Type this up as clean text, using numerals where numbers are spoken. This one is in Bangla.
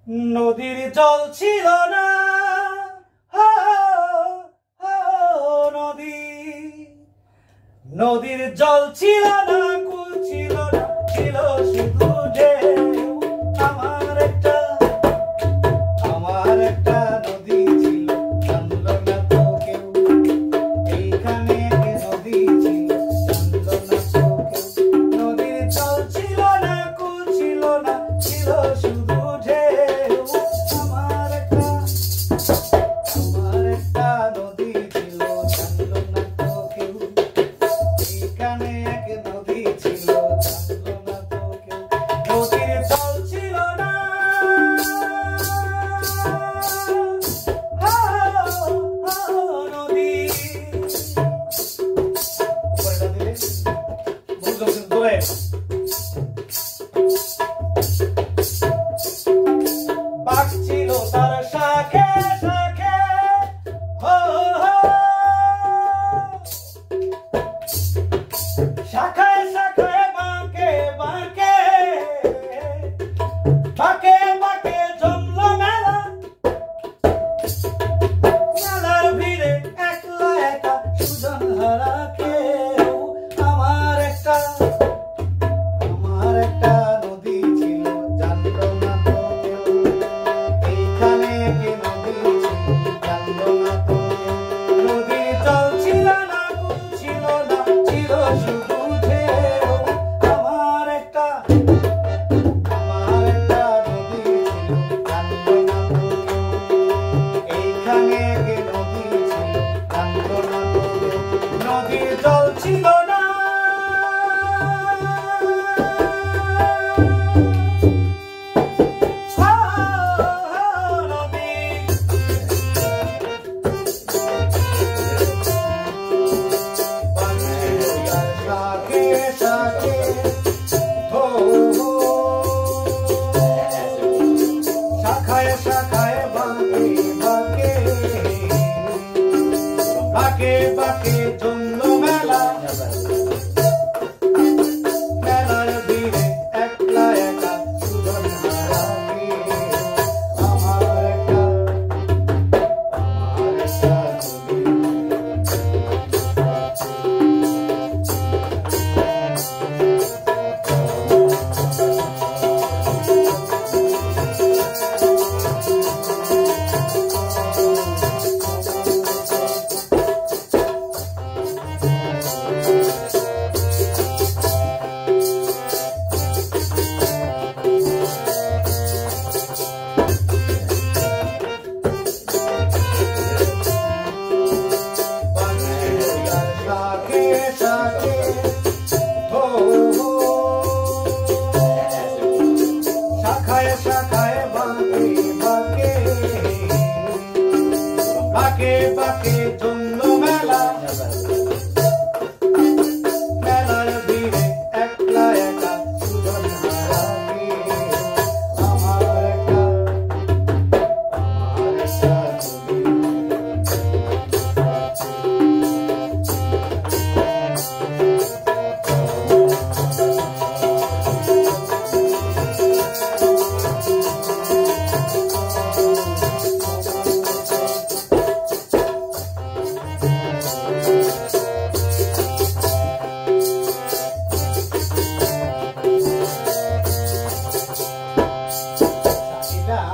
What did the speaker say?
নদীর জল ছিল না, নদী নদীর জল ছিল না, কুল ছিল না, ছিল শুধু ঢেউ। আমার একটা নদী ছিল, জানলো না তো কেউ। এইখানে নদী ছিল, জানলো না তো কেউ। নদীর জল ছিল না, কুল ছিল না, ছিল শুধু ঢেউ। আমার একটা নদী ছিল, জানলো না তো কেউ। এইখানে এক নদী ছিল, জানলো না তো কেউ। নদীর জল ছিল না, নদী উপরেটা দিলে বুঝতে দূরে বাঘ ছিল তার শাখে শাখে, শাখায় শাখায় বাঁকে বাঁকে, বাঁকে বাঁকে জমলো মেলা। মেলার ভিড়ে একলা একা সুজন হারা কেউ। আমার একটা নদী ছিল, জানলো না তো কেউ। এইখানে কি নদী ছিল, জানলো না তো কেউ। নদীর জল ছিল না, কুল ছিল না, ছিল শুধু ঢেউ। আমার একটা নদী ছিল, জানলো না তো কেউ। এইখানে কি নদী ছিল, জানলো না তো কেউ। নদীর জল ছিল না, শাখায় শাখায় বাঁকে বাঁকে, বাঁকে বাঁকে জমলো মেলা। মেলার ভিড়ে একলা একা সুজন হারা কেউ। আমার একটা শাখায় শাখায়